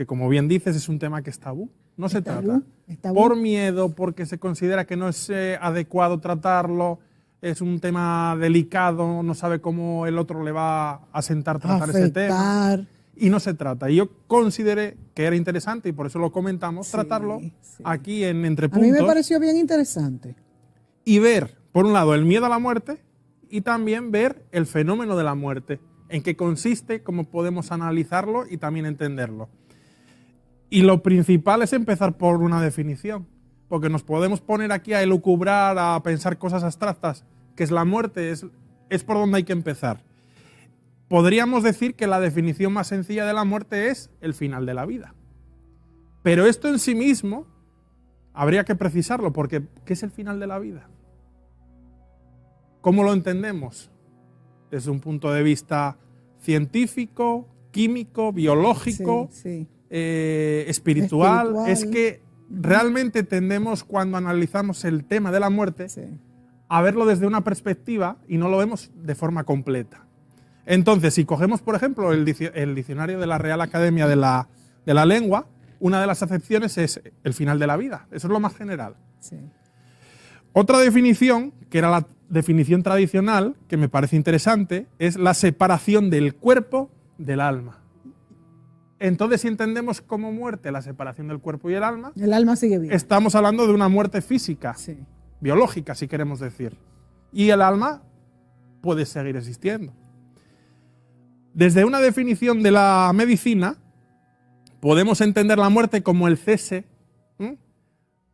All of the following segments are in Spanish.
porque como bien dices, es un tema que es tabú. No se trata. Es tabú. Por miedo, porque se considera que no es adecuado tratarlo, es un tema delicado, no sabe cómo el otro le va a sentar tratar ese tema. Y no se trata. Y yo consideré que era interesante, y por eso lo comentamos, tratarlo aquí en Entre Puntos. A mí me pareció bien interesante. Y ver, por un lado, el miedo a la muerte y también ver el fenómeno de la muerte, en qué consiste, cómo podemos analizarlo y también entenderlo. Y lo principal es empezar por una definición, porque nos podemos poner aquí a elucubrar, a pensar cosas abstractas, que es la muerte, es por donde hay que empezar. Podríamos decir que la definición más sencilla de la muerte es el final de la vida. Pero esto en sí mismo habría que precisarlo, porque ¿qué es el final de la vida? ¿Cómo lo entendemos? Desde un punto de vista científico, químico, biológico, espiritual. Es que realmente tendemos, cuando analizamos el tema de la muerte, a verlo desde una perspectiva y no lo vemos de forma completa. Entonces, si cogemos, por ejemplo, el diccionario de la Real Academia de la Lengua, una de las acepciones es el final de la vida. Eso es lo más general. Sí. Otra definición, que era la definición tradicional, que me parece interesante, es la separación del cuerpo del alma. Entonces, si entendemos como muerte la separación del cuerpo y el alma sigue vivo. Estamos hablando de una muerte física, biológica, si queremos decir. Y el alma puede seguir existiendo. Desde una definición de la medicina, podemos entender la muerte como el cese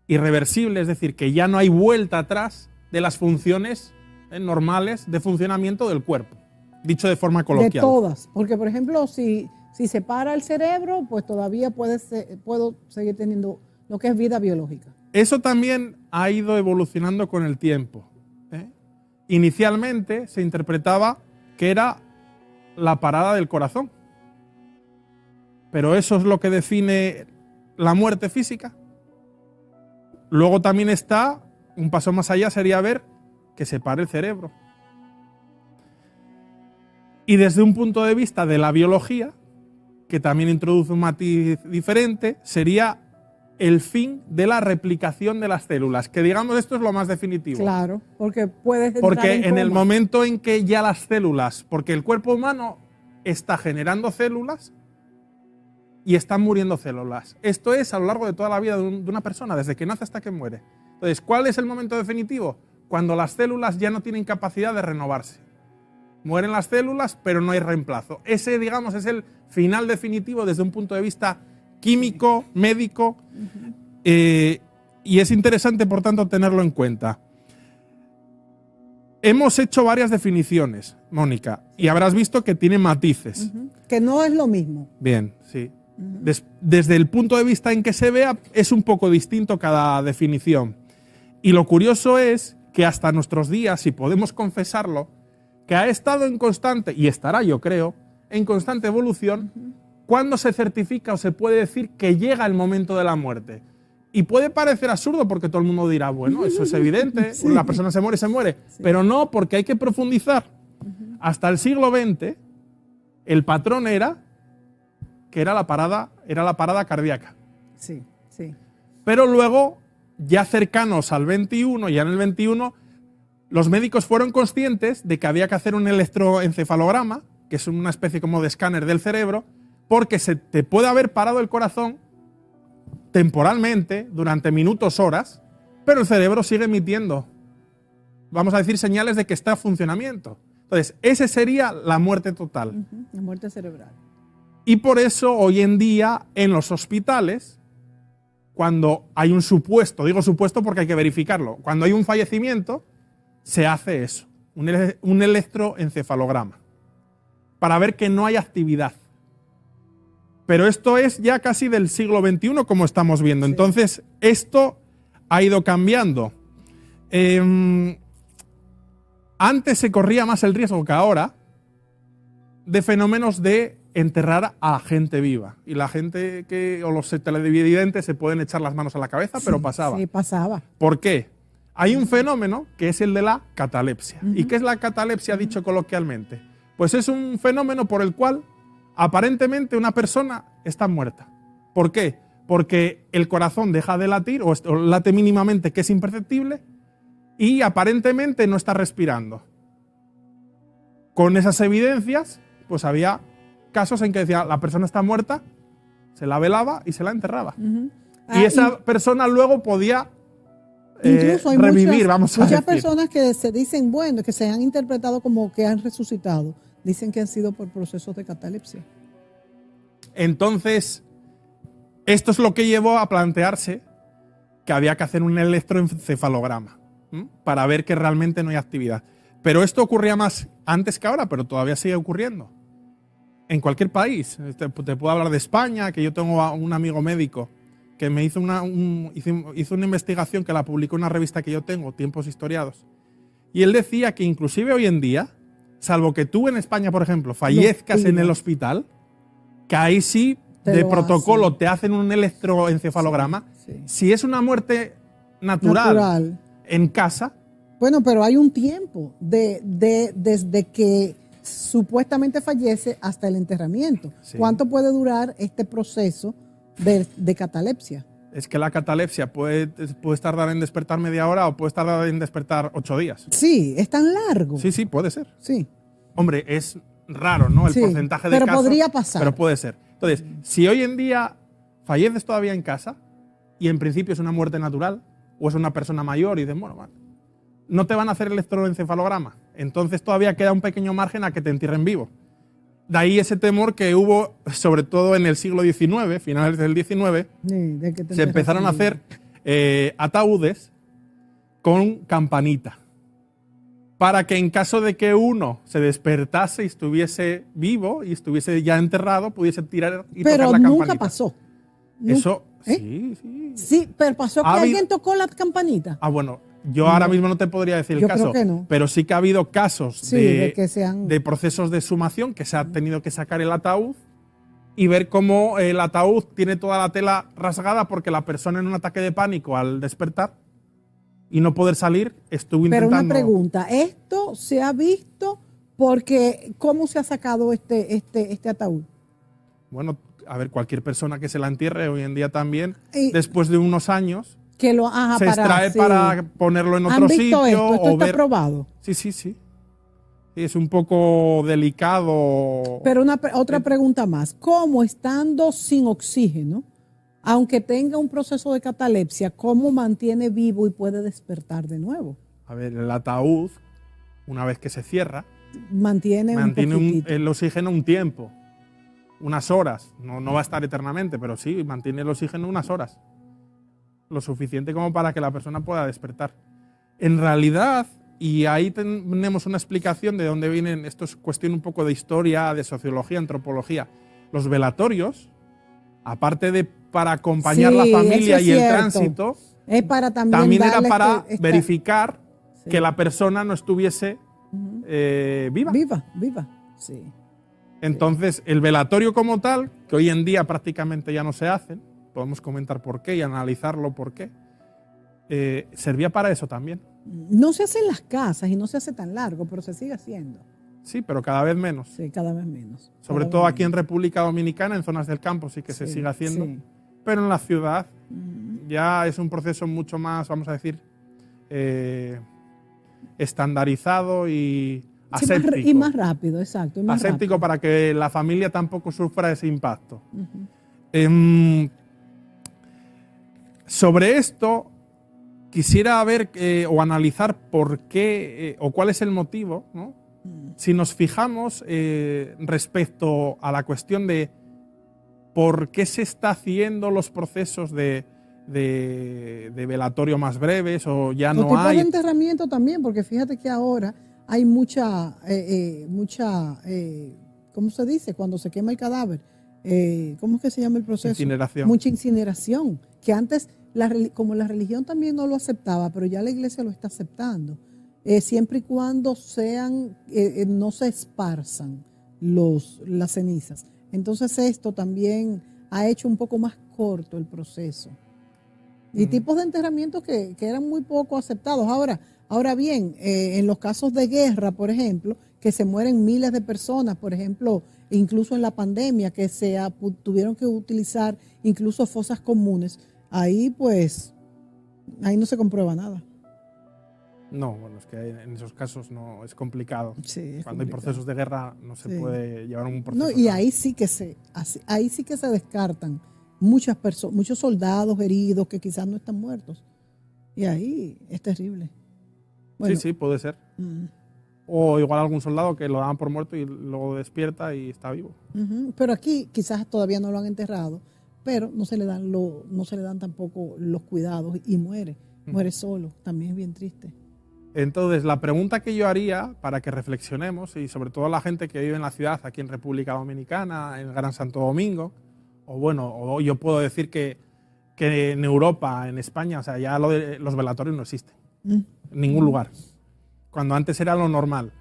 irreversible, es decir, que ya no hay vuelta atrás de las funciones normales de funcionamiento del cuerpo, dicho de forma coloquial. De todas, porque por ejemplo, si se para el cerebro, pues todavía puedo seguir teniendo lo que es vida biológica. Eso también ha ido evolucionando con el tiempo. Inicialmente se interpretaba que era la parada del corazón. Pero eso es lo que define la muerte física. Luego también está, un paso más allá sería ver que se pare el cerebro. Y desde un punto de vista de la biología, que también introduce un matiz diferente, sería el fin de la replicación de las células, que digamos esto es lo más definitivo. Claro, porque puedes entrar porque en en el coma. momento en que ya las células, porque el cuerpo humano está generando células y están muriendo células. Esto es a lo largo de toda la vida de una persona, desde que nace hasta que muere. Entonces, ¿cuál es el momento definitivo? Cuando las células ya no tienen capacidad de renovarse. Mueren las células, pero no hay reemplazo. Ese, digamos, es el final definitivo desde un punto de vista químico, médico, y es interesante, por tanto, tenerlo en cuenta. Hemos hecho varias definiciones, Mónica, y habrás visto que tiene matices. Que no es lo mismo. Bien, sí. Desde el punto de vista en que se vea, es un poco distinto cada definición. Y lo curioso es que hasta nuestros días, si podemos confesarlo, que ha estado en constante, y estará yo creo, en constante evolución, cuando se certifica o se puede decir que llega el momento de la muerte. Y puede parecer absurdo porque todo el mundo dirá, bueno, eso es evidente, la persona se muere, pero no, porque hay que profundizar. Hasta el siglo XX, el patrón era que era la parada cardíaca. Sí, sí. Pero luego, ya cercanos al 21, ya en el 21, los médicos fueron conscientes de que había que hacer un electroencefalograma, que es una especie como de escáner del cerebro, porque se te puede haber parado el corazón temporalmente, durante minutos, horas, pero el cerebro sigue emitiendo, vamos a decir, señales de que está en funcionamiento. Entonces, ese sería la muerte total. La muerte cerebral. Y por eso, hoy en día, en los hospitales, cuando hay un supuesto, digo supuesto porque hay que verificarlo, cuando hay un fallecimiento, se hace eso, un electroencefalograma, para ver que no hay actividad. Pero esto es ya casi del siglo XXI, como estamos viendo. Sí. Entonces, esto ha ido cambiando. Antes se corría más el riesgo que ahora de fenómenos de enterrar a gente viva. Y la gente o los televidentes se pueden echar las manos a la cabeza, pero pasaba. Sí, pasaba. ¿Por qué? Hay un fenómeno que es el de la catalepsia. ¿Y qué es la catalepsia dicho coloquialmente? Pues es un fenómeno por el cual aparentemente una persona está muerta, ¿Por qué? Porque el corazón deja de latir o late mínimamente, que es imperceptible, y aparentemente no está respirando. Con esas evidencias, pues había casos en que decía la persona está muerta, se la velaba y se la enterraba. Y esa persona luego podía incluso hay revivir, vamos a muchas decir. personas que se dicen, bueno, que se han interpretado como que han resucitado, dicen que han sido por procesos de catalepsia. Entonces, esto es lo que llevó a plantearse que había que hacer un electroencefalograma para ver que realmente no hay actividad. Pero esto ocurría más antes que ahora, pero todavía sigue ocurriendo. En cualquier país. Te puedo hablar de España, que yo tengo un amigo médico que me hizo una investigación que la publicó en una revista que yo tengo, Tiempos Historiados. Y él decía que inclusive hoy en día, salvo que tú en España, por ejemplo, fallezcas en el hospital, que ahí sí, de protocolo, te hacen un electroencefalograma. Sí. Si es una muerte natural en casa. Bueno, pero hay un tiempo desde que supuestamente fallece hasta el enterramiento. Sí. ¿Cuánto puede durar este proceso de catalepsia? Es que la catalepsia puede tardar en despertar media hora o puede tardar en despertar 8 días. Sí, es tan largo. Sí, puede ser. Sí. Hombre, es raro, ¿no? El porcentaje de casos. Pero podría pasar. Pero puede ser. Entonces, si hoy en día falleces todavía en casa y en principio es una muerte natural o es una persona mayor y dices, bueno, vale, no te van a hacer el electroencefalograma. Entonces todavía queda un pequeño margen a que te entierren vivo. De ahí ese temor que hubo, sobre todo en el siglo XIX, finales del XIX, se empezaron a hacer ataúdes con campanita. Para que en caso de que uno se despertase y estuviese vivo y estuviese ya enterrado, pudiese tirar y tocar la campanita. Pero nunca pasó. Eso, sí. Sí, pero pasó que alguien tocó la campanita. Bueno, yo ahora mismo no te podría decir el caso, creo que no. Pero sí que ha habido casos de procesos de exhumación que se ha tenido que sacar el ataúd y ver cómo el ataúd tiene toda la tela rasgada porque la persona en un ataque de pánico al despertar y no poder salir estuvo intentando... Pero una pregunta, ¿esto se ha visto porque cómo se ha sacado este ataúd? Bueno, a ver, cualquier persona que se la entierre hoy en día también, después de unos años... Que lo se extrae para ponerlo en otro sitio. ¿Esto está probado? Sí. Es un poco delicado. Pero otra pregunta más. ¿Cómo, estando sin oxígeno, aunque tenga un proceso de catalepsia, cómo mantiene vivo y puede despertar de nuevo? A ver, el ataúd, una vez que se cierra, mantiene el oxígeno un tiempo, unas horas. No va a estar eternamente, pero sí, mantiene el oxígeno unas horas. Lo suficiente como para que la persona pueda despertar. En realidad, y ahí tenemos una explicación de dónde vienen, esto es cuestión un poco de historia, de sociología, antropología. Los velatorios, aparte de para acompañar la familia y el tránsito, es para también era para verificar que la persona no estuviese viva. Viva, sí. Entonces, el velatorio como tal, que hoy en día prácticamente ya no se hacen, podemos comentar por qué y analizarlo por qué, servía para eso también. No se hace en las casas y no se hace tan largo, pero se sigue haciendo. Sí, pero cada vez menos. Sí, cada vez menos. Sobre todo aquí en República Dominicana, en zonas del campo sí que se sigue haciendo, pero en la ciudad ya es un proceso mucho más, vamos a decir, estandarizado y aséptico. Y más rápido, exacto. Aséptico para que la familia tampoco sufra ese impacto. Sobre esto, quisiera ver o analizar por qué o cuál es el motivo, ¿no? Si nos fijamos respecto a la cuestión de por qué se está haciendo los procesos de velatorio más breves o ya no hay. De enterramiento también, porque fíjate que ahora hay mucha ¿cómo se dice? Cuando se quema el cadáver. ¿Cómo es que se llama el proceso? Incineración. Mucha incineración, que antes, como la religión también no lo aceptaba, pero ya la iglesia lo está aceptando, siempre y cuando no se esparzan las cenizas. Entonces esto también ha hecho un poco más corto el proceso. Y tipos de enterramientos que eran muy poco aceptados. Ahora bien, en los casos de guerra, por ejemplo, que se mueren miles de personas, por ejemplo, incluso en la pandemia, que tuvieron que utilizar incluso fosas comunes, ahí pues, ahí no se comprueba nada. No, bueno, es que en esos casos no es complicado. Sí, es Cuando hay complicado. procesos de guerra no se Sí. puede llevar un proceso. No, y ahí sí que se descartan muchas personas, muchos soldados heridos que quizás no están muertos. Y ahí es terrible. Bueno, sí, puede ser. O igual algún soldado que lo dan por muerto y luego despierta y está vivo. Pero aquí quizás todavía no lo han enterrado, pero no se le dan tampoco los cuidados y muere solo. También es bien triste. Entonces, la pregunta que yo haría para que reflexionemos, y sobre todo la gente que vive en la ciudad, aquí en República Dominicana, en el Gran Santo Domingo, o yo puedo decir que en Europa, en España, o sea, ya los velatorios no existen en ningún lugar, cuando antes era lo normal.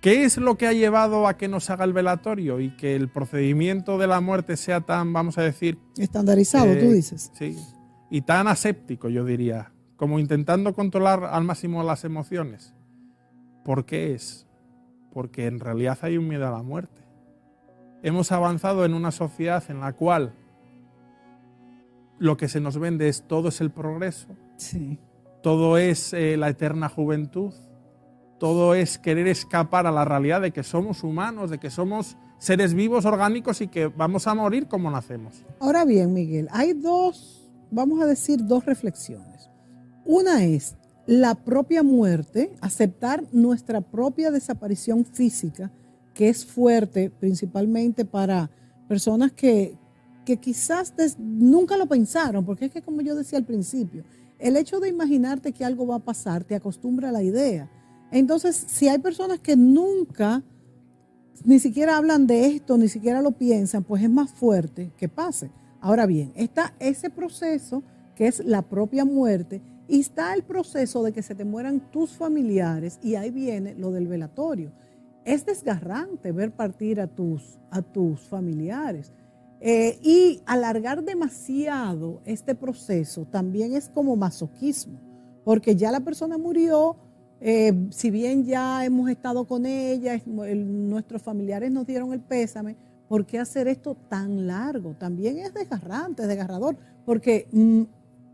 ¿Qué es lo que ha llevado a que no se haga el velatorio y que el procedimiento de la muerte sea tan, vamos a decir... Estandarizado, tú dices. Sí, y tan aséptico, yo diría, como intentando controlar al máximo las emociones? ¿Por qué es? Porque en realidad hay un miedo a la muerte. Hemos avanzado en una sociedad en la cual lo que se nos vende es todo es el progreso, sí, todo es la eterna juventud, todo es querer escapar a la realidad de que somos humanos, de que somos seres vivos, orgánicos y que vamos a morir como nacemos. Ahora bien, Miguel, hay vamos a decir, dos reflexiones. Una es la propia muerte, aceptar nuestra propia desaparición física, que es fuerte principalmente para personas que quizás nunca lo pensaron, porque es que como yo decía al principio, el hecho de imaginarte que algo va a pasar te acostumbra a la idea. Entonces, si hay personas que nunca ni siquiera hablan de esto, ni siquiera lo piensan, pues es más fuerte que pase. Ahora bien, está ese proceso que es la propia muerte y está el proceso de que se te mueran tus familiares y ahí viene lo del velatorio. Es desgarrante ver partir a tus familiares y alargar demasiado este proceso también es como masoquismo, porque ya la persona murió. Si bien ya hemos estado con ella, nuestros familiares nos dieron el pésame, ¿por qué hacer esto tan largo? También es desgarrante, es desgarrador, porque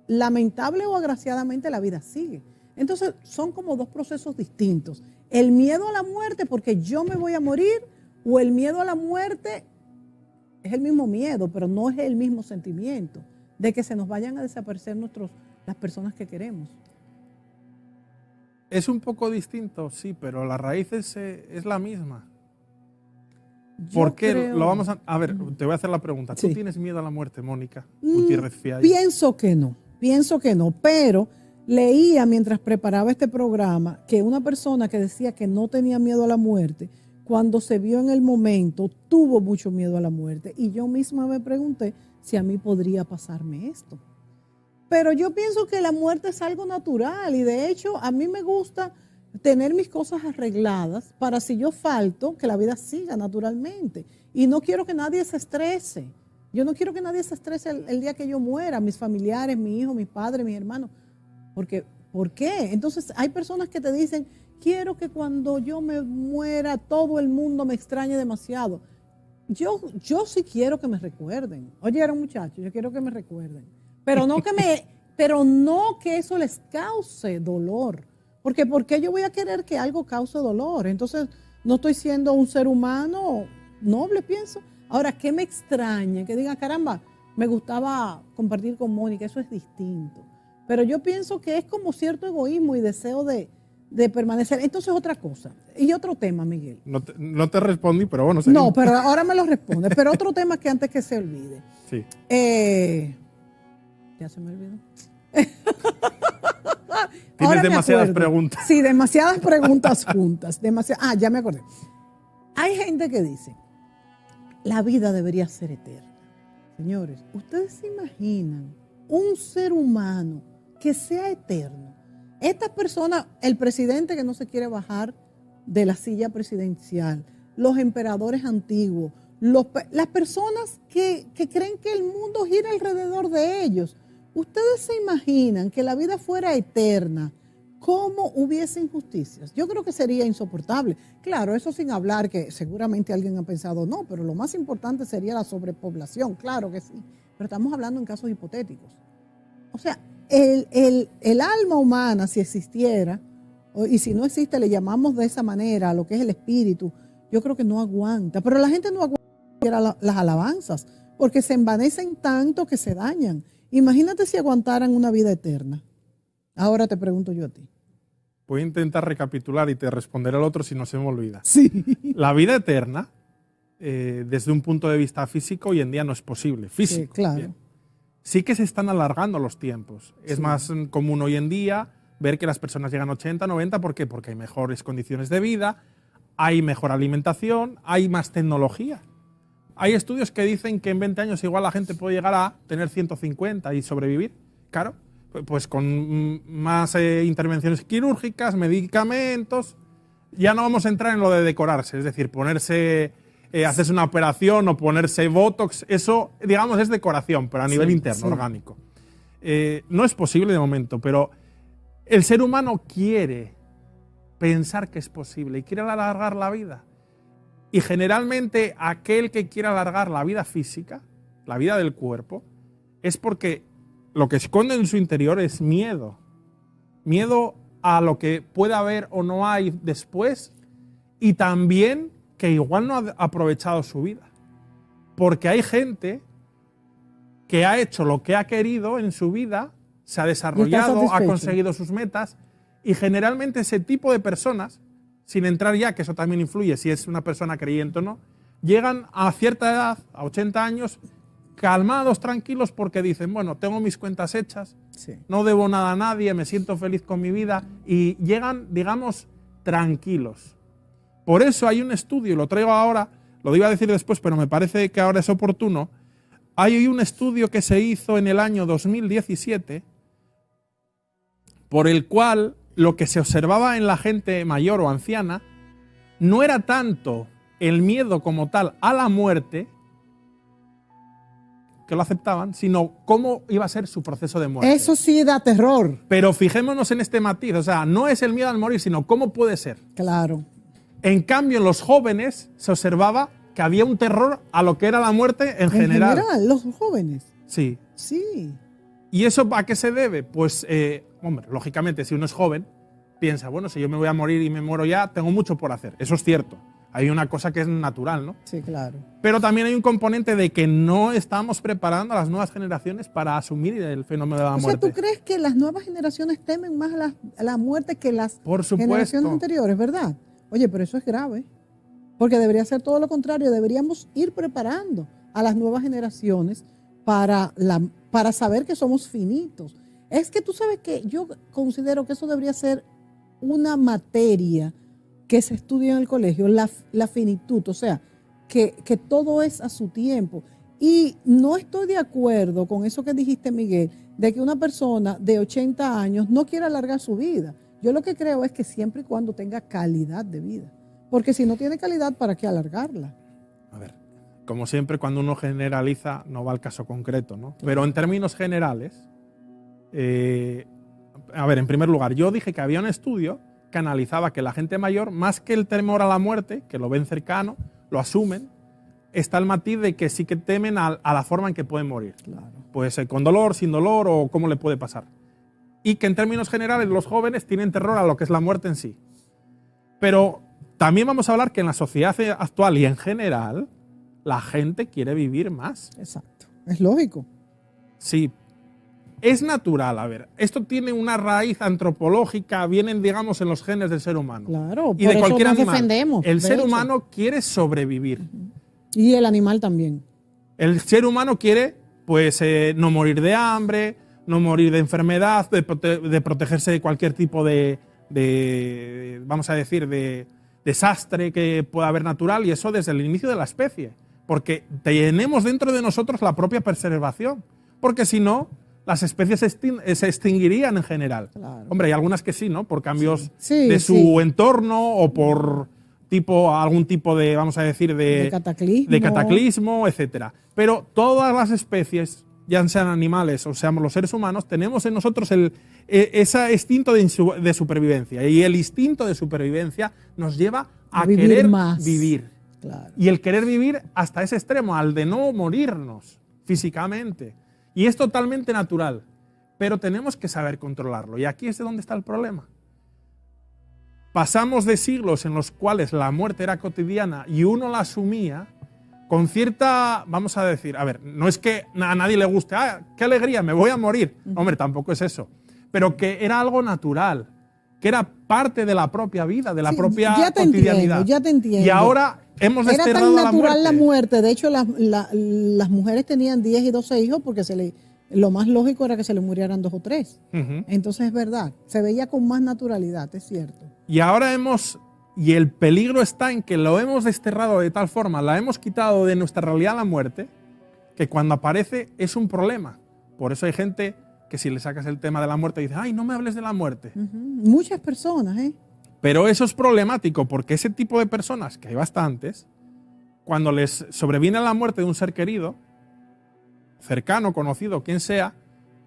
lamentable o agraciadamente la vida sigue. Entonces son como dos procesos distintos. El miedo a la muerte porque yo me voy a morir, o el miedo a la muerte es el mismo miedo, pero no es el mismo sentimiento de que se nos vayan a desaparecer las personas que queremos. Es un poco distinto, sí, pero la raíz es la misma. ¿Por qué lo vamos a...? A ver, te voy a hacer la pregunta. ¿Tú tienes miedo a la muerte, Mónica Gutiérrez Fiallo? Pienso que no, pero leía mientras preparaba este programa que una persona que decía que no tenía miedo a la muerte, cuando se vio en el momento, tuvo mucho miedo a la muerte. Y yo misma me pregunté si a mí podría pasarme esto. Pero yo pienso que la muerte es algo natural y de hecho a mí me gusta tener mis cosas arregladas para si yo falto, que la vida siga naturalmente. Y no quiero que nadie se estrese. Yo no quiero que nadie se estrese el día que yo muera, mis familiares, mi hijo, mi padre, mis hermanos. Porque, ¿por qué? Entonces hay personas que te dicen, quiero que cuando yo me muera todo el mundo me extrañe demasiado. Yo sí quiero que me recuerden. Oyeron, muchachos, yo quiero que me recuerden. Pero no que eso les cause dolor. Porque ¿por qué yo voy a querer que algo cause dolor? Entonces, no estoy siendo un ser humano noble, pienso. Ahora, ¿qué me extraña? Que diga, caramba, me gustaba compartir con Mónica, eso es distinto. Pero yo pienso que es como cierto egoísmo y deseo de permanecer. Entonces, otra cosa. Y otro tema, Miguel. No te respondí, pero bueno. No, pero ahora me lo responde. Pero otro tema que antes que se olvide. Sí. Ya se me olvidó. Tienes demasiadas preguntas. Sí, demasiadas preguntas juntas. Ya me acordé. Hay gente que dice, la vida debería ser eterna. Señores, ¿ustedes se imaginan un ser humano que sea eterno? Estas personas, el presidente que no se quiere bajar de la silla presidencial, los emperadores antiguos, las personas que creen que el mundo gira alrededor de ellos. ¿Ustedes se imaginan que la vida fuera eterna ¿cómo hubiese injusticias? Yo creo que sería insoportable. Claro, eso sin hablar que seguramente alguien ha pensado, no, pero lo más importante sería la sobrepoblación, claro que sí, pero estamos hablando en casos hipotéticos. O sea, el alma humana, si existiera, y si no existe, le llamamos de esa manera a lo que es el espíritu, yo creo que no aguanta, pero la gente no aguanta las alabanzas, porque se envanecen tanto que se dañan. Imagínate si aguantaran una vida eterna. Ahora te pregunto yo a ti. Voy a intentar recapitular y te responderé al otro si no se me olvida. Sí. La vida eterna, desde un punto de vista físico, hoy en día no es posible. Físico. Sí, claro. Bien. Sí que se están alargando los tiempos. Sí. Es más común hoy en día ver que las personas llegan a 80, 90. ¿Por qué? Porque hay mejores condiciones de vida, hay mejor alimentación, hay más tecnología. Hay estudios que dicen que en 20 años igual la gente puede llegar a tener 150 y sobrevivir. Claro, pues con más intervenciones quirúrgicas, medicamentos. Ya no vamos a entrar en lo de decorarse, es decir, ponerse, hacerse una operación o ponerse Botox. Eso, digamos, es decoración, pero a nivel interno, orgánico. No es posible de momento, pero el ser humano quiere pensar que es posible y quiere alargar la vida. Y generalmente aquel que quiere alargar la vida física, la vida del cuerpo, es porque lo que esconde en su interior es miedo. Miedo a lo que pueda haber o no hay después, y también que igual no ha aprovechado su vida. Porque hay gente que ha hecho lo que ha querido en su vida, se ha desarrollado, ha conseguido sus metas, y generalmente ese tipo de personas, sin entrar ya, que eso también influye si es una persona creyente o no, llegan a cierta edad, a 80 años, calmados, tranquilos, porque dicen, bueno, tengo mis cuentas hechas, no debo nada a nadie, me siento feliz con mi vida, y llegan, digamos, tranquilos. Por eso hay un estudio, y lo traigo ahora, lo iba a decir después, pero me parece que ahora es oportuno. Hay un estudio que se hizo en el año 2017, por el cual lo que se observaba en la gente mayor o anciana no era tanto el miedo como tal a la muerte, que lo aceptaban, sino cómo iba a ser su proceso de muerte. Eso sí da terror. Pero fijémonos en este matiz, o sea, no es el miedo al morir, sino cómo puede ser. Claro. En cambio, en los jóvenes se observaba que había un terror a lo que era la muerte en general. En general, los jóvenes. Sí. Sí. ¿Y eso a qué se debe? Pues, hombre, lógicamente, si uno es joven, piensa, bueno, si yo me voy a morir y me muero ya, tengo mucho por hacer. Eso es cierto. Hay una cosa que es natural, ¿no? Sí, claro. Pero también hay un componente de que no estamos preparando a las nuevas generaciones para asumir el fenómeno de la muerte. O sea, ¿tú crees que las nuevas generaciones temen más a la muerte que las Por supuesto. generaciones anteriores, verdad? Oye, pero eso es grave. Porque debería ser todo lo contrario. Deberíamos ir preparando a las nuevas generaciones para saber que somos finitos. Es que tú sabes que yo considero que eso debería ser una materia que se estudia en el colegio, la finitud, o sea, que todo es a su tiempo. Y no estoy de acuerdo con eso que dijiste, Miguel, de que una persona de 80 años no quiera alargar su vida. Yo lo que creo es que siempre y cuando tenga calidad de vida. Porque si no tiene calidad, ¿para qué alargarla? A ver, como siempre, cuando uno generaliza, no va al caso concreto, ¿no? Pero en términos generales, a ver, en primer lugar, yo dije que había un estudio que analizaba que la gente mayor, más que el temor a la muerte, que lo ven cercano, lo asumen, está el matiz de que sí que temen a la forma en que pueden morir. Claro. Pues con dolor, sin dolor o cómo le puede pasar. Y que en términos generales los jóvenes tienen terror a lo que es la muerte en sí. Pero también vamos a hablar que en la sociedad actual y en general, la gente quiere vivir más. Exacto. Es lógico. Sí. Es natural, a ver, esto tiene una raíz antropológica, vienen, digamos, en los genes del ser humano. Claro, y de cualquier animal. Defendemos, el ser humano quiere sobrevivir. Y el animal también. El ser humano quiere, pues, no morir de hambre, no morir de enfermedad, de protegerse de cualquier tipo de, vamos a decir, de desastre que pueda haber natural, y eso desde el inicio de la especie. Porque tenemos dentro de nosotros la propia preservación. Porque si no, las especies se extinguirían en general. Claro. Hombre, hay algunas que sí, ¿no? Por cambios de su entorno o por algún tipo de, vamos a decir, de cataclismo, etcétera. Pero todas las especies, ya sean animales o seamos los seres humanos, tenemos en nosotros ese instinto de supervivencia. Y el instinto de supervivencia nos lleva a vivir querer más. vivir. Claro. Y el querer vivir hasta ese extremo, al de no morirnos físicamente. Y es totalmente natural, pero tenemos que saber controlarlo. Y aquí es de donde está el problema. Pasamos de siglos en los cuales la muerte era cotidiana y uno la asumía con cierta, vamos a decir, a ver, no es que a nadie le guste, qué alegría, me voy a morir. Hombre, tampoco es eso. Pero que era algo natural, que era parte de la propia vida, de la propia cotidianidad. Ya te entiendo. Y ahora hemos Era desterrado tan natural la muerte. De hecho, las mujeres tenían 10 y 12 hijos porque lo más lógico era que se le murieran 2 o 3. Entonces es verdad, se veía con más naturalidad, es cierto. Y ahora y el peligro está en que lo hemos desterrado de tal forma, la hemos quitado de nuestra realidad la muerte, que cuando aparece es un problema. Por eso hay gente que si le sacas el tema de la muerte dice, ay, no me hables de la muerte. Muchas personas, ¿eh? Pero eso es problemático porque ese tipo de personas, que hay bastantes, cuando les sobreviene la muerte de un ser querido, cercano, conocido, quien sea,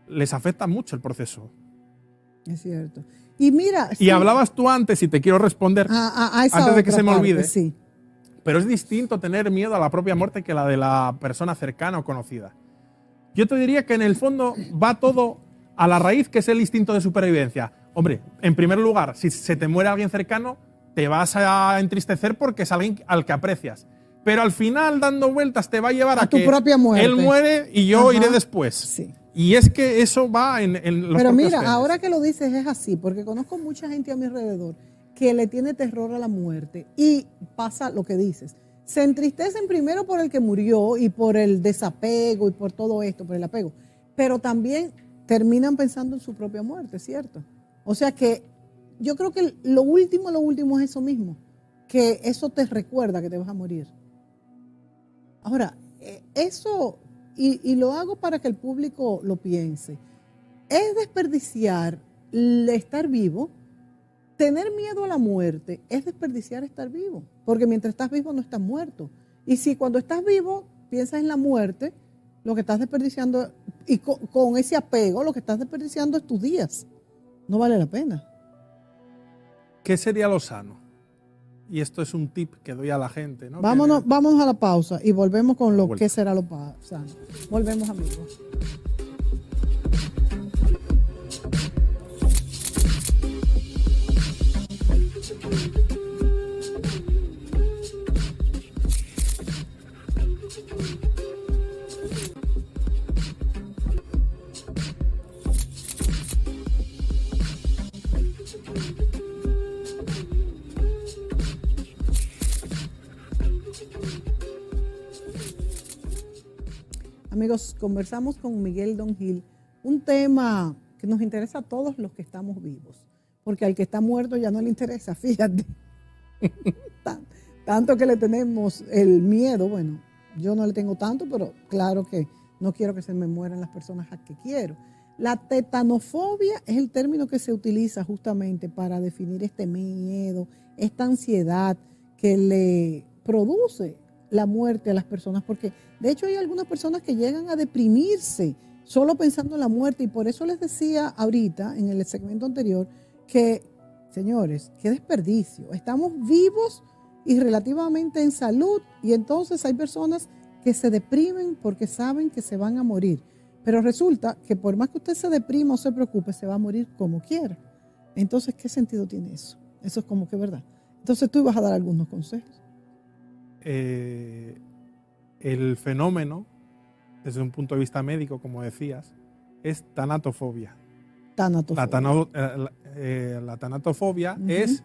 les afecta mucho el proceso. Es cierto. Y mira... Y hablabas tú antes, y te quiero responder, antes de que se me olvide, sí. Pero es distinto tener miedo a la propia muerte que la de la persona cercana o conocida. Yo te diría que en el fondo va todo a la raíz, que es el instinto de supervivencia. Hombre, en primer lugar, si se te muere alguien cercano, te vas a entristecer porque es alguien al que aprecias. Pero al final, dando vueltas, te va a llevar a tu que propia muerte. Él muere y yo iré después. Sí. Y es que eso va en los Pero mira, genes. ahora que lo dices es así, porque conozco mucha gente a mi alrededor que le tiene terror a la muerte y pasa lo que dices. Se entristecen primero por el que murió y por el desapego y por todo esto, por el apego, pero también terminan pensando en su propia muerte, ¿cierto? O sea que yo creo que lo último es eso mismo, que eso te recuerda que te vas a morir. Ahora, eso, y lo hago para que el público lo piense, es desperdiciar el estar vivo. Tener miedo a la muerte es desperdiciar estar vivo, porque mientras estás vivo no estás muerto. Y si cuando estás vivo piensas en la muerte, lo que estás desperdiciando, y con ese apego, lo que estás desperdiciando es tus días. No vale la pena. ¿Qué sería lo sano? Y esto es un tip que doy a la gente, ¿no? Vámonos a la pausa y volvemos con lo que será lo sano. Volvemos, amigos. Amigos, conversamos con Miguel Don Gil, un tema que nos interesa a todos los que estamos vivos, porque al que está muerto ya no le interesa, fíjate. Tanto que le tenemos el miedo, bueno, yo no le tengo tanto, pero claro que no quiero que se me mueran las personas a que quiero. La tetanofobia es el término que se utiliza justamente para definir este miedo, esta ansiedad que le produce la muerte a las personas, porque de hecho hay algunas personas que llegan a deprimirse solo pensando en la muerte, y por eso les decía ahorita en el segmento anterior que, señores, qué desperdicio, estamos vivos y relativamente en salud, y entonces hay personas que se deprimen porque saben que se van a morir, pero resulta que por más que usted se deprima o se preocupe, se va a morir como quiera. Entonces, ¿qué sentido tiene eso? Eso es como que verdad. Entonces tú ibas a dar algunos consejos. El fenómeno, desde un punto de vista médico, como decías, es tanatofobia. La tanatofobia es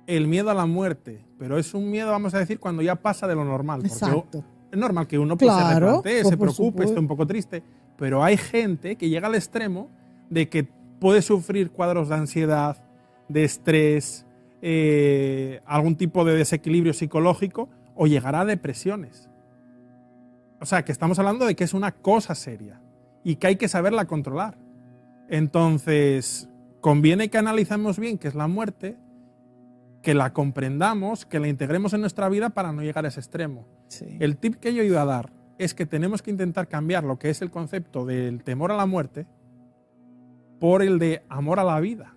el miedo a la muerte, pero es un miedo, vamos a decir, cuando ya pasa de lo normal. Exacto. Es normal que uno se replantee, se preocupe, esté un poco triste, pero hay gente que llega al extremo de que puede sufrir cuadros de ansiedad, de estrés, algún tipo de desequilibrio psicológico, o llegará a depresiones. O sea, que estamos hablando de que es una cosa seria y que hay que saberla controlar. Entonces, conviene que analicemos bien qué es la muerte, que la comprendamos, que la integremos en nuestra vida para no llegar a ese extremo. Sí. El tip que yo iba a dar es que tenemos que intentar cambiar lo que es el concepto del temor a la muerte por el de amor a la vida.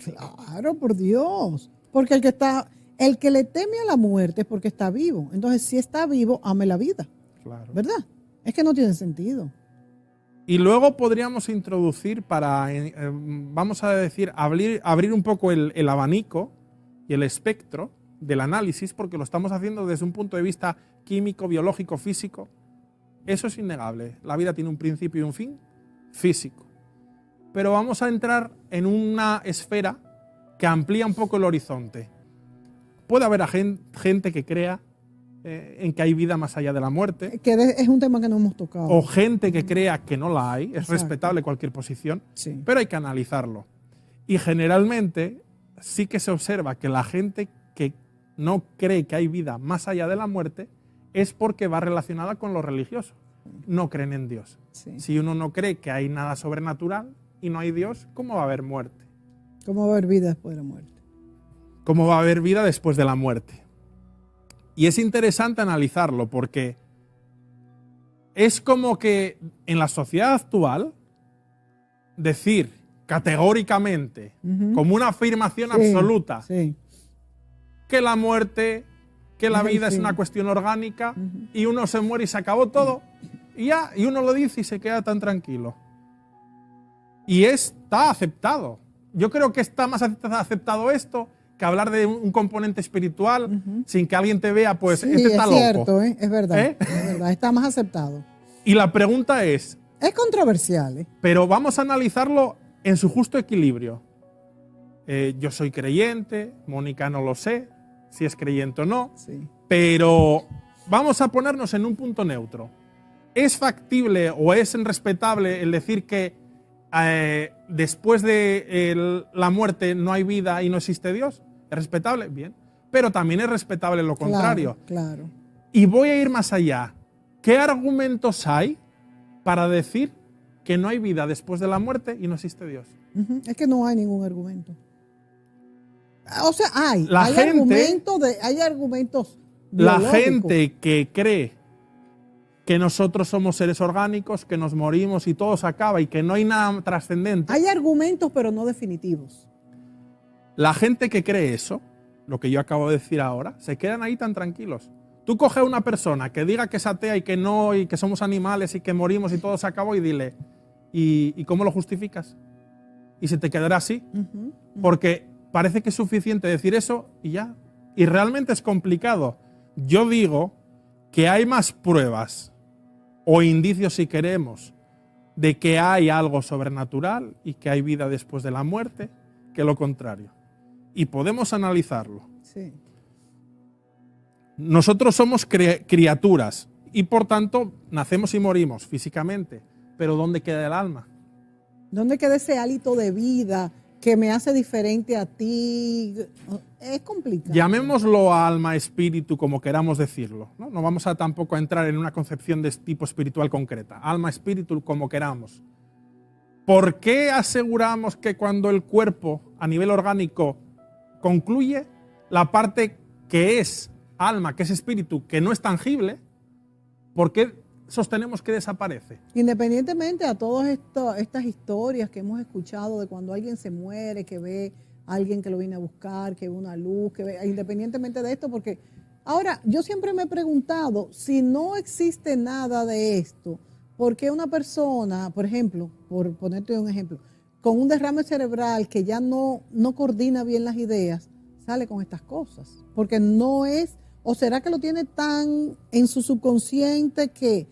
Claro, por Dios. Porque el que le teme a la muerte es porque está vivo. Entonces, si está vivo, ame la vida. Claro. ¿Verdad? Es que no tiene sentido. Y luego podríamos introducir vamos a decir, abrir un poco el abanico y el espectro del análisis, porque lo estamos haciendo desde un punto de vista químico, biológico, físico. Eso es innegable. La vida tiene un principio y un fin físico. Pero vamos a entrar en una esfera que amplía un poco el horizonte. Puede haber gente que crea en que hay vida más allá de la muerte. Que es un tema que no hemos tocado. O gente que crea que no la hay. Es Exacto. respetable cualquier posición, Sí. pero hay que analizarlo. Y generalmente sí que se observa que la gente que no cree que hay vida más allá de la muerte es porque va relacionada con lo religioso. No creen en Dios. Sí. Si uno no cree que hay nada sobrenatural y no hay Dios, ¿cómo va a haber muerte? ¿Cómo va a haber vida después de la muerte? ¿Cómo va a haber vida después de la muerte? Y es interesante analizarlo porque es como que en la sociedad actual decir categóricamente, como una afirmación Sí, absoluta, sí. que la muerte, que la Es el vida es fin. una cuestión orgánica y uno se muere y se acabó todo, y ya, y uno lo dice y se queda tan tranquilo. Y está aceptado. Yo creo que está más aceptado esto que hablar de un componente espiritual sin que alguien te vea, pues Sí, este está es loco. cierto, es verdad, ¿Eh? es verdad, está más aceptado. Y la pregunta es, Es controversial, ¿eh? pero vamos a analizarlo en su justo equilibrio. Yo soy creyente, Mónica no lo sé, si es creyente o no, Sí. pero vamos a ponernos en un punto neutro. ¿Es factible o es respetable el decir que después de la muerte no hay vida y no existe Dios? ¿Es respetable? Bien. Pero también es respetable lo contrario. Claro. Y voy a ir más allá. ¿Qué argumentos hay para decir que no hay vida después de la muerte y no existe Dios? Ujú. Es que no hay ningún argumento. O sea, hay argumentos La biológicos. gente que cree que nosotros somos seres orgánicos, que nos morimos y todo se acaba y que no hay nada trascendente. Hay argumentos, pero no definitivos. La gente que cree eso, lo que yo acabo de decir ahora, se quedan ahí tan tranquilos. Tú coges a una persona que diga que es atea y que no, y que somos animales y que morimos y todo se acabó y dile, ¿y cómo lo justificas? Y se te quedará así, porque parece que es suficiente decir eso y ya. Y realmente es complicado. Yo digo que hay más pruebas o indicios, si queremos, de que hay algo sobrenatural y que hay vida después de la muerte, que lo contrario. Y podemos analizarlo. Sí. Nosotros somos criaturas y por tanto nacemos y morimos físicamente, pero ¿dónde queda el alma? ¿Dónde queda ese hálito de vida que me hace diferente a ti? Es complicado. Llamémoslo alma, espíritu, como queramos decirlo. No vamos a tampoco a entrar en una concepción de tipo espiritual concreta. Alma, espíritu, como queramos. ¿Por qué aseguramos que cuando el cuerpo a nivel orgánico concluye, la parte que es alma, que es espíritu, que no es tangible, ¿por qué sostenemos que desaparece? Independientemente a todas estas historias que hemos escuchado de cuando alguien se muere, que ve a alguien que lo viene a buscar, que ve una luz, que ve, independientemente de esto, porque ahora yo siempre me he preguntado, si no existe nada de esto, ¿por qué una persona, por ejemplo, por ponerte un ejemplo, con un derrame cerebral que ya no coordina bien las ideas, sale con estas cosas? Porque no es, o será que lo tiene tan en su subconsciente que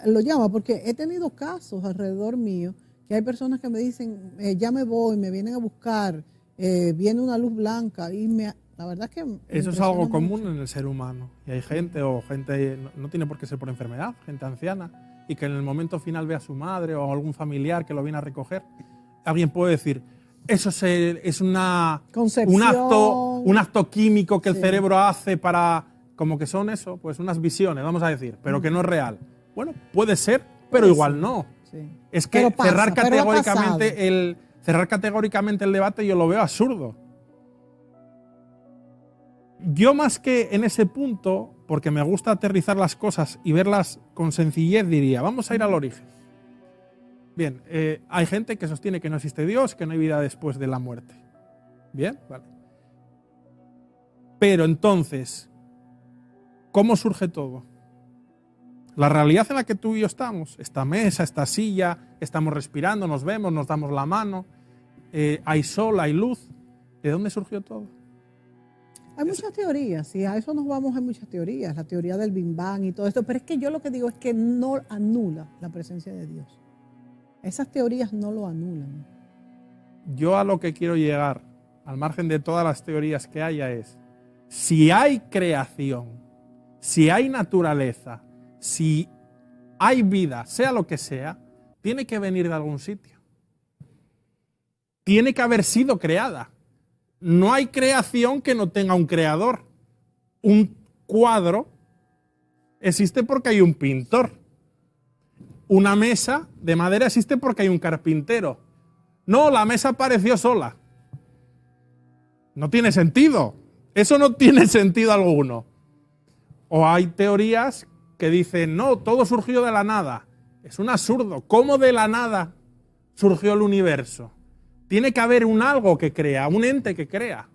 lo llama, porque he tenido casos alrededor mío que hay personas que me dicen, ya me voy, me vienen a buscar, viene una luz blanca y la verdad es que eso es algo común en el ser humano. Y hay gente, no tiene por qué ser por enfermedad, gente anciana, y que en el momento final ve a su madre o algún familiar que lo viene a recoger. Alguien puede decir, eso es un acto químico que el cerebro hace para, como que son eso, pues unas visiones, vamos a decir, pero que no es real. Bueno, puede ser, pero igual no. Sí. Es que cerrar categóricamente el debate yo lo veo absurdo. Yo más que en ese punto, porque me gusta aterrizar las cosas y verlas con sencillez, diría, vamos a ir al origen. Bien, hay gente que sostiene que no existe Dios, que no hay vida después de la muerte. Bien, vale. Pero entonces, ¿cómo surge todo? La realidad en la que tú y yo estamos, esta mesa, esta silla, estamos respirando, nos vemos, nos damos la mano, hay sol, hay luz. ¿De dónde surgió todo? Hay muchas teorías, y a eso nos vamos, hay muchas teorías, la teoría del Big Bang y todo esto, pero es que yo lo que digo es que no anula la presencia de Dios. Esas teorías no lo anulan. Yo a lo que quiero llegar, al margen de todas las teorías que haya, es, si hay creación, si hay naturaleza, si hay vida, sea lo que sea, tiene que venir de algún sitio. Tiene que haber sido creada. No hay creación que no tenga un creador. Un cuadro existe porque hay un pintor. Una mesa de madera existe porque hay un carpintero. No, la mesa apareció sola. No tiene sentido. Eso no tiene sentido alguno. O hay teorías que dicen, no, todo surgió de la nada. Es un absurdo. ¿Cómo de la nada surgió el universo? Tiene que haber un algo que crea, un ente que crea.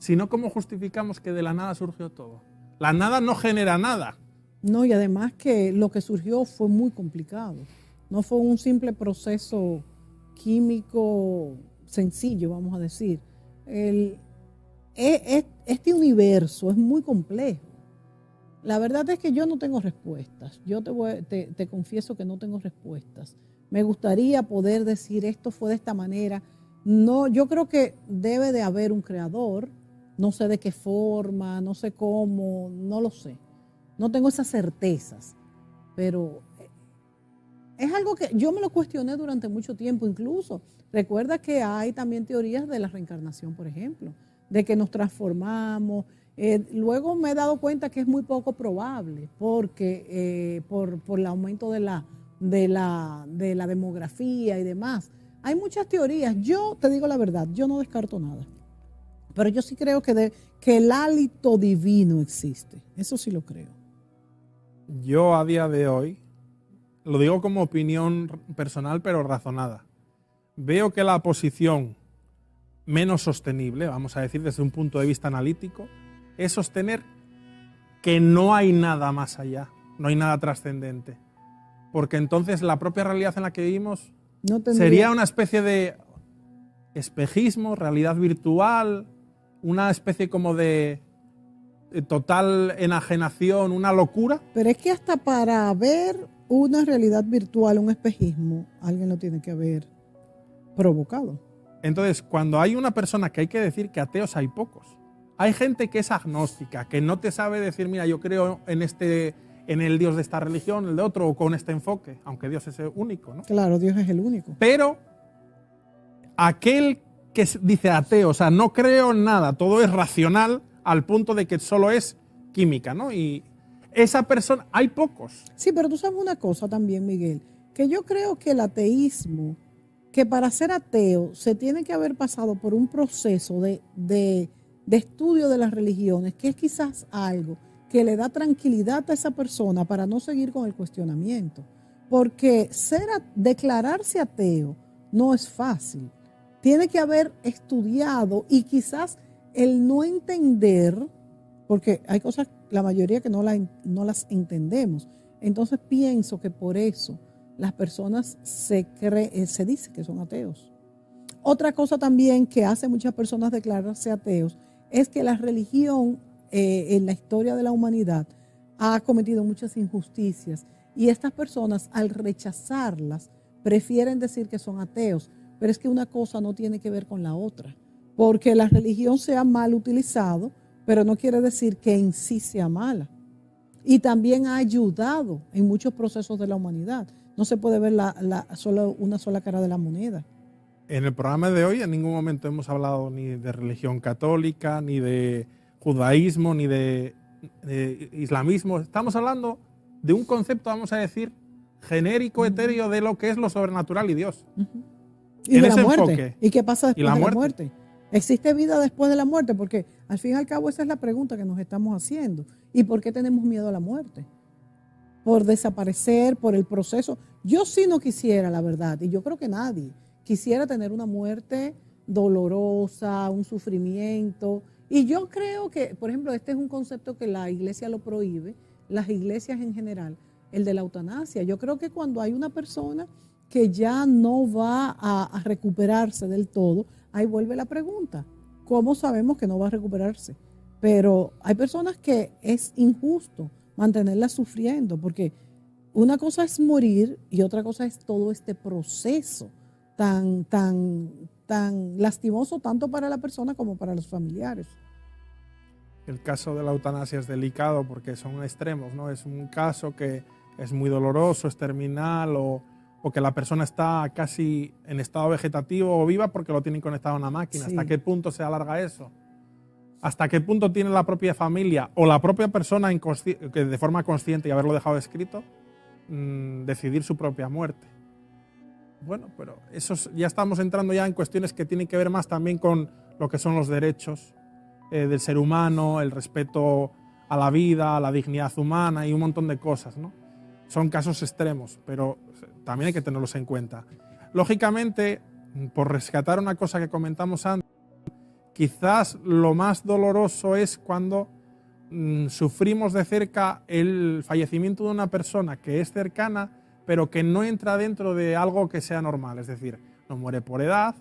Si no, ¿cómo justificamos que de la nada surgió todo? La nada no genera nada. No, y además que lo que surgió fue muy complicado. No fue un simple proceso químico sencillo, vamos a decir. Este universo es muy complejo. La verdad es que yo no tengo respuestas. Yo te confieso que no tengo respuestas. Me gustaría poder decir esto fue de esta manera. No, yo creo que debe de haber un creador. No sé de qué forma, no sé cómo, no lo sé. No tengo esas certezas. Pero es algo que yo me lo cuestioné durante mucho tiempo incluso. Recuerda que hay también teorías de la reencarnación, por ejemplo, de que nos transformamos. Luego me he dado cuenta que es muy poco probable porque por el aumento de la demografía y demás. Hay muchas teorías. Yo te digo la verdad, yo no descarto nada. Pero yo sí creo que el hálito divino existe. Eso sí lo creo. Yo a día de hoy, lo digo como opinión personal pero razonada, veo que la posición menos sostenible, vamos a decir desde un punto de vista analítico, es sostener que no hay nada más allá, no hay nada trascendente. Porque entonces la propia realidad en la que vivimos sería una especie de espejismo, realidad virtual, una especie como de total enajenación, una locura. Pero es que hasta para ver una realidad virtual, un espejismo, alguien lo tiene que haber provocado. Entonces, cuando hay una persona, que hay que decir que ateos hay pocos. Hay gente que es agnóstica, que no te sabe decir, mira, yo creo en el Dios de esta religión, el de otro, o con este enfoque, aunque Dios es el único, ¿no? Claro, Dios es el único. Pero aquel que dice ateo, o sea, no creo en nada, todo es racional al punto de que solo es química, ¿no? Y esa persona, hay pocos. Sí, pero tú sabes una cosa también, Miguel, que yo creo que el ateísmo, que para ser ateo se tiene que haber pasado por un proceso de estudio de las religiones, que es quizás algo que le da tranquilidad a esa persona para no seguir con el cuestionamiento. Porque declararse ateo no es fácil. Tiene que haber estudiado y quizás el no entender, porque hay cosas, la mayoría que no las entendemos. Entonces pienso que por eso las personas se dice que son ateos. Otra cosa también que hace muchas personas declararse ateos es que la religión en la historia de la humanidad ha cometido muchas injusticias y estas personas al rechazarlas prefieren decir que son ateos, pero es que una cosa no tiene que ver con la otra, porque la religión sea mal utilizado, pero no quiere decir que en sí sea mala. Y también ha ayudado en muchos procesos de la humanidad. No se puede ver una sola cara de la moneda. En el programa de hoy en ningún momento hemos hablado ni de religión católica, ni de judaísmo, ni de islamismo. Estamos hablando de un concepto, vamos a decir, genérico, etéreo de lo que es lo sobrenatural y Dios. Y de la muerte. Enfoque. ¿Y qué pasa después de la muerte? ¿Existe vida después de la muerte? Porque al fin y al cabo esa es la pregunta que nos estamos haciendo. ¿Y por qué tenemos miedo a la muerte? Por desaparecer, por el proceso. Yo sí no quisiera, la verdad, y yo creo que nadie quisiera tener una muerte dolorosa, un sufrimiento. Y yo creo que, por ejemplo, este es un concepto que la iglesia lo prohíbe, las iglesias en general, el de la eutanasia. Yo creo que cuando hay una persona que ya no va a recuperarse del todo, ahí vuelve la pregunta, ¿cómo sabemos que no va a recuperarse? Pero hay personas que es injusto mantenerlas sufriendo, porque una cosa es morir y otra cosa es todo este proceso tan lastimoso tanto para la persona como para los familiares. El caso de la eutanasia es delicado porque son extremos, ¿no? Es un caso que es muy doloroso, es terminal o que la persona está casi en estado vegetativo o viva porque lo tienen conectado a una máquina. Sí. ¿Hasta qué punto se alarga eso? ¿Hasta qué punto tiene la propia familia o la propia persona que de forma consciente y haberlo dejado escrito decidir su propia muerte? Bueno, pero ya estamos entrando ya en cuestiones que tienen que ver más también con lo que son los derechos del ser humano, el respeto a la vida, a la dignidad humana y un montón de cosas, ¿no? Son casos extremos, pero también hay que tenerlos en cuenta. Lógicamente, por rescatar una cosa que comentamos antes, quizás lo más doloroso es cuando sufrimos de cerca el fallecimiento de una persona que es cercana, pero que no entra dentro de algo que sea normal, es decir, no muere por edad,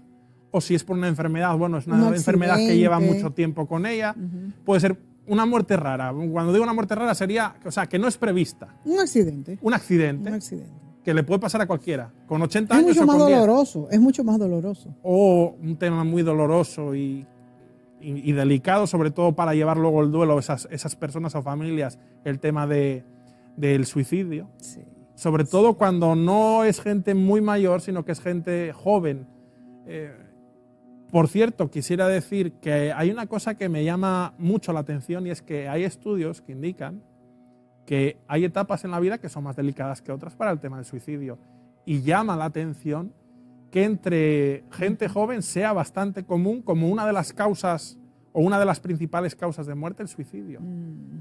o si es por una enfermedad, bueno, es una enfermedad que lleva mucho tiempo con ella, puede ser una muerte rara. Cuando digo una muerte rara sería, o sea, que no es prevista. Un accidente. Un accidente. Un accidente. Que le puede pasar a cualquiera, con 80 es años mucho o más con 10. doloroso, es mucho más doloroso. O un tema muy doloroso y delicado, sobre todo para llevar luego el duelo esas personas o familias, el tema del suicidio. Sí. Sobre todo cuando no es gente muy mayor, sino que es gente joven. Por cierto, quisiera decir que hay una cosa que me llama mucho la atención y es que hay estudios que indican que hay etapas en la vida que son más delicadas que otras para el tema del suicidio. Y llama la atención que entre gente joven sea bastante común como una de las causas o una de las principales causas de muerte el suicidio.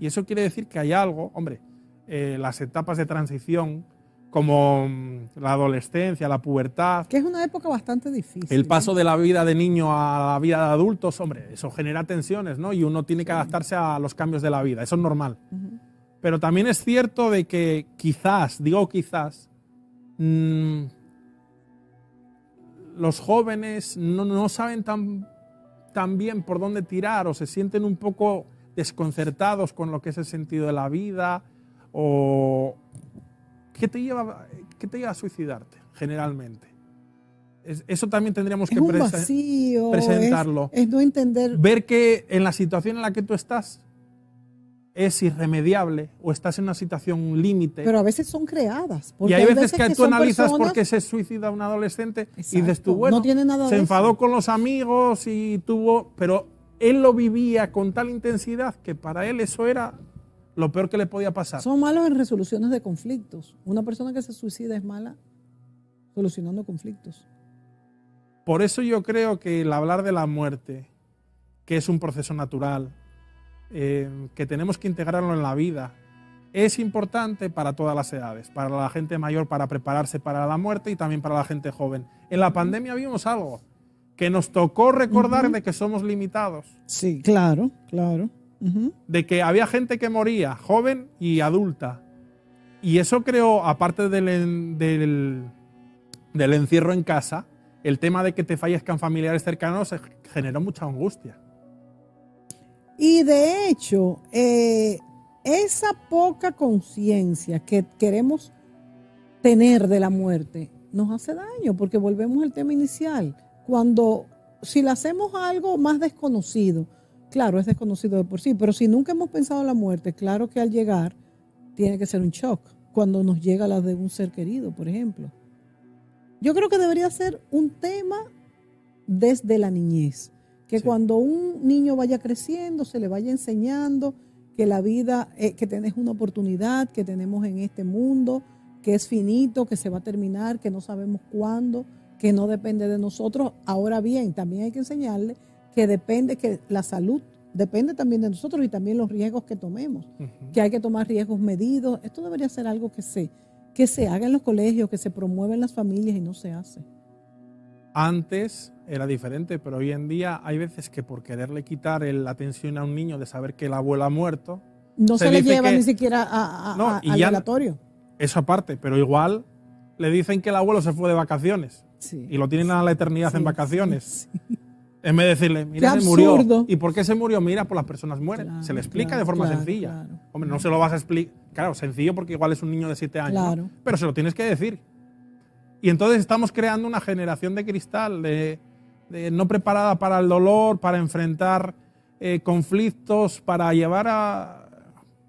Y eso quiere decir que hay algo, hombre, las etapas de transición como la adolescencia, la pubertad. Que es una época bastante difícil. El paso de la vida de niño a la vida de adultos, hombre, eso genera tensiones, ¿no? Y uno tiene que adaptarse a los cambios de la vida, eso es normal. Pero también es cierto de que quizás, digo quizás, los jóvenes no saben tan bien por dónde tirar o se sienten un poco desconcertados con lo que es el sentido de la vida o ¿qué te lleva a suicidarte generalmente? Eso también tendríamos que presentarlo. Es no entender. Ver que en la situación en la que tú estás es irremediable o estás en una situación límite. Pero a veces son creadas. Y hay veces que tú analizas por qué se suicida un adolescente. Exacto. Y dices tú, bueno, no tiene nada se enfadó con los amigos y pero él lo vivía con tal intensidad que para él eso era lo peor que le podía pasar. Son malos en resoluciones de conflictos. Una persona que se suicida es mala solucionando conflictos. Por eso yo creo que el hablar de la muerte, que es un proceso natural, que tenemos que integrarlo en la vida, es importante para todas las edades, para la gente mayor para prepararse para la muerte y también para la gente joven. En la pandemia vimos algo que nos tocó recordar de que somos limitados. Sí, claro, claro. De que había gente que moría, joven y adulta. Y eso creó, aparte del encierro en casa, el tema de que te fallezcan familiares cercanos generó mucha angustia. Y de hecho, esa poca conciencia que queremos tener de la muerte nos hace daño, porque volvemos al tema inicial. Si le hacemos algo más desconocido, claro, es desconocido de por sí, pero si nunca hemos pensado en la muerte, claro que al llegar tiene que ser un shock, cuando nos llega la de un ser querido, por ejemplo. Yo creo que debería ser un tema desde la niñez. Que cuando un niño vaya creciendo, se le vaya enseñando que la vida, que tenés una oportunidad, que tenemos en este mundo, que es finito, que se va a terminar, que no sabemos cuándo, que no depende de nosotros. Ahora bien, también hay que enseñarle que la salud depende también de nosotros y también los riesgos que tomemos, que hay que tomar riesgos medidos. Esto debería ser algo que se que se haga en los colegios, que se promueva en las familias y no se hace. Antes era diferente, pero hoy en día hay veces que por quererle quitar la atención a un niño de saber que el abuelo ha muerto, No se le dice lleva que- ni siquiera al ya- velatorio. Eso aparte, pero igual le dicen que el abuelo se fue de vacaciones Sí. y lo tienen a la eternidad Sí, en vacaciones. sí, sí. En vez de decirle, mira, Qué se murió. absurdo. ¿Y por qué se murió? Mira, pues las personas mueren. Claro, se le explica claro, de forma claro, sencilla. claro. Hombre, no se lo vas a explicar. Claro, sencillo porque igual es un niño de 7 años. ¿no? Claro. Pero se lo tienes que decir. Y entonces estamos creando una generación de cristal, de no preparada para el dolor, para enfrentar conflictos, para llevar a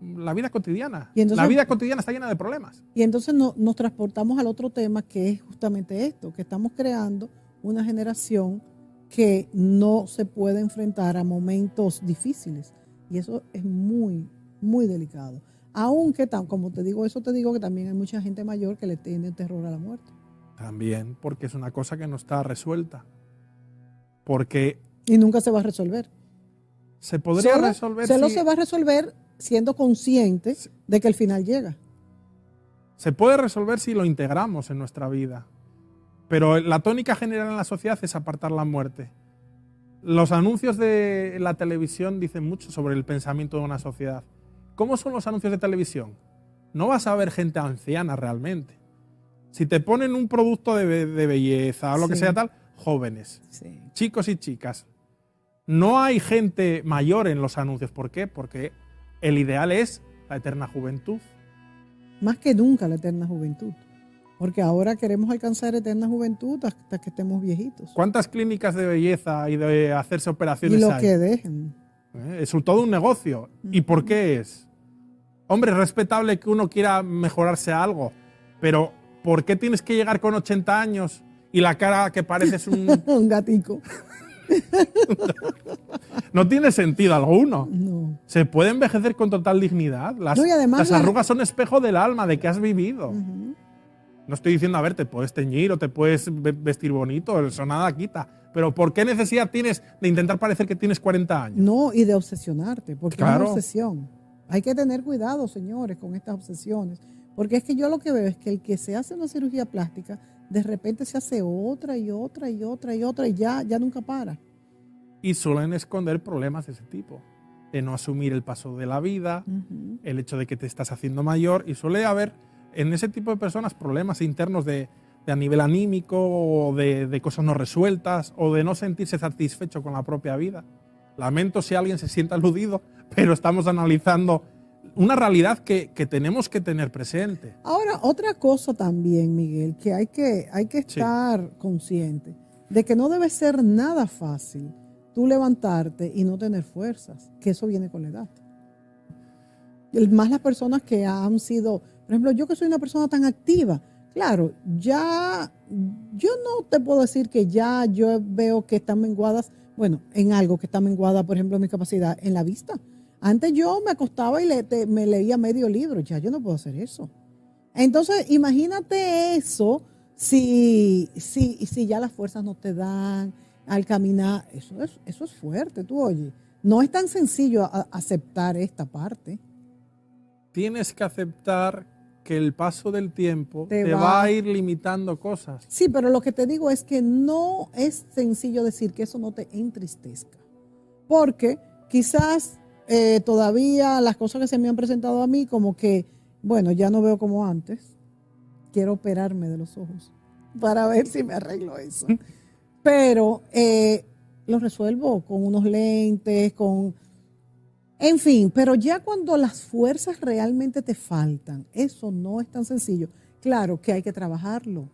la vida cotidiana. Y entonces- La vida cotidiana está llena de problemas. Y entonces nos transportamos al otro tema, que es justamente esto, que estamos creando una generación que no se puede enfrentar a momentos difíciles. Y eso es muy, muy delicado. Aunque, como te digo, eso te digo que también hay mucha gente mayor que le tiene terror a la muerte. También porque es una cosa que no está resuelta. Porque Y nunca se va a resolver. se podría Solo resolver solo si- se va a resolver siendo consciente de que el final llega. Se puede resolver si lo integramos en nuestra vida. Pero la tónica general en la sociedad es apartar la muerte. Los anuncios de la televisión dicen mucho sobre el pensamiento de una sociedad. ¿Cómo son los anuncios de televisión? No vas a ver gente anciana realmente. Si te ponen un producto de belleza o lo que Sí. sea tal, jóvenes, Sí. chicos y chicas. No hay gente mayor en los anuncios. ¿Por qué? Porque el ideal es la eterna juventud. Más que nunca la eterna juventud. Porque ahora queremos alcanzar eterna juventud hasta que estemos viejitos. ¿Cuántas clínicas de belleza y de hacerse Y operaciones lo hay? que dejen. Es todo un negocio. ¿Y por qué es? Hombre, es respetable que uno quiera mejorarse algo, pero ¿por qué tienes que llegar con 80 años y la cara que pareces un... Un gatico. No tiene sentido alguno. No. Se puede envejecer con total dignidad. Las, No, y además las arrugas son espejo del alma, de que has vivido. Ujú. No estoy diciendo, a ver, te puedes teñir o te puedes vestir bonito, eso nada quita. Pero ¿por qué necesidad tienes de intentar parecer que tienes 40 años? No, y de obsesionarte, porque es Claro. una obsesión. Hay que tener cuidado, señores, con estas obsesiones. Porque es que yo lo que veo es que el que se hace una cirugía plástica, de repente se hace otra y otra y otra y otra y ya nunca para. Y suelen esconder problemas de ese tipo. De no asumir el paso de la vida, Ujú. el hecho de que te estás haciendo mayor. Y suele haber en ese tipo de personas problemas internos de a nivel anímico o de cosas no resueltas o de no sentirse satisfecho con la propia vida. Lamento si alguien se siente aludido, pero estamos analizando una realidad que tenemos que tener presente. Ahora, otra cosa también, Miguel, que hay que Sí. estar consciente de que no debe ser nada fácil tú levantarte y no tener fuerzas, que eso viene con la edad. Más las personas que han sido, por ejemplo, yo que soy una persona tan activa, claro, ya yo no te puedo decir que ya yo veo que están menguadas, bueno, en algo que está menguada, por ejemplo, mi capacidad en la vista. Antes yo me acostaba y me leía medio libro, ya yo no puedo hacer eso. Entonces, imagínate eso si ya las fuerzas no te dan al caminar. Eso es fuerte, tú oye. No es tan sencillo aceptar esta parte. Tienes que aceptar que el paso del tiempo Te te va- va a ir limitando cosas. Sí, pero lo que te digo es que no es sencillo decir que eso no te entristezca. Porque quizás todavía las cosas que se me han presentado a mí, como que, bueno, ya no veo como antes. Quiero operarme de los ojos para ver si me arreglo eso. Pero lo resuelvo con unos lentes, en fin, pero ya cuando las fuerzas realmente te faltan, eso no es tan sencillo. Claro que hay que trabajarlo.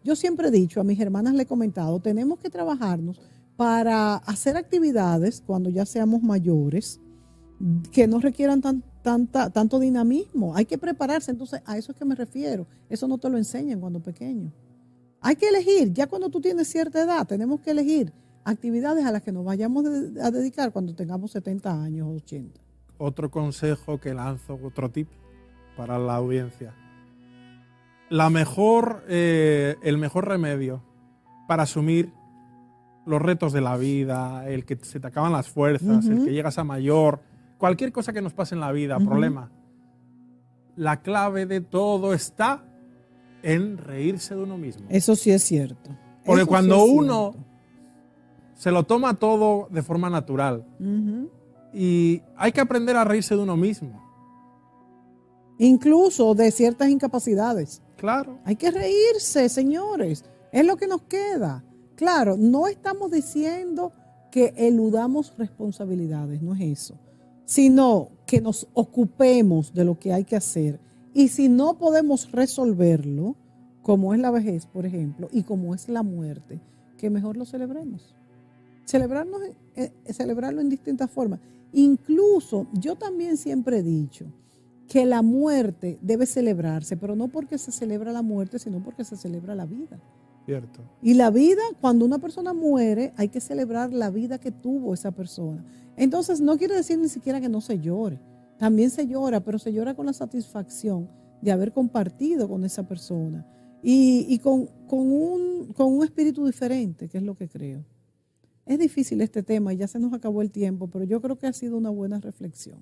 Yo siempre he dicho, a mis hermanas le he comentado, tenemos que trabajarnos para hacer actividades cuando ya seamos mayores que no requieran tanto dinamismo. Hay que prepararse, entonces a eso es que me refiero. Eso no te lo enseñan cuando pequeño. Hay que elegir, ya cuando tú tienes cierta edad, tenemos que elegir actividades a las que nos vayamos a dedicar cuando tengamos 70 años o 80. Otro consejo que lanzo, otro tip para la audiencia. El mejor remedio para asumir los retos de la vida, el que se te acaban las fuerzas, el que llegas a mayor, cualquier cosa que nos pase en la vida, problema. La clave de todo está en reírse de uno mismo. Eso sí es cierto. Porque Eso cuando sí es uno cierto. se lo toma todo de forma natural, Ujú. y hay que aprender a reírse de uno mismo. Incluso de ciertas incapacidades. Claro. Hay que reírse, señores. Es lo que nos queda. Claro, no estamos diciendo que eludamos responsabilidades, no es eso, sino que nos ocupemos de lo que hay que hacer. Y si no podemos resolverlo, como es la vejez, por ejemplo, y como es la muerte, que mejor lo celebremos. Celebrarlo en distintas formas. Incluso yo también siempre he dicho que la muerte debe celebrarse, pero no porque se celebra la muerte, sino porque se celebra la vida. Cierto. Y la vida, cuando una persona muere, hay que celebrar la vida que tuvo esa persona. Entonces, no quiere decir ni siquiera que no se llore. También se llora, pero se llora con la satisfacción de haber compartido con esa persona y con un espíritu diferente, que es lo que creo. Es difícil este tema y ya se nos acabó el tiempo, pero yo creo que ha sido una buena reflexión.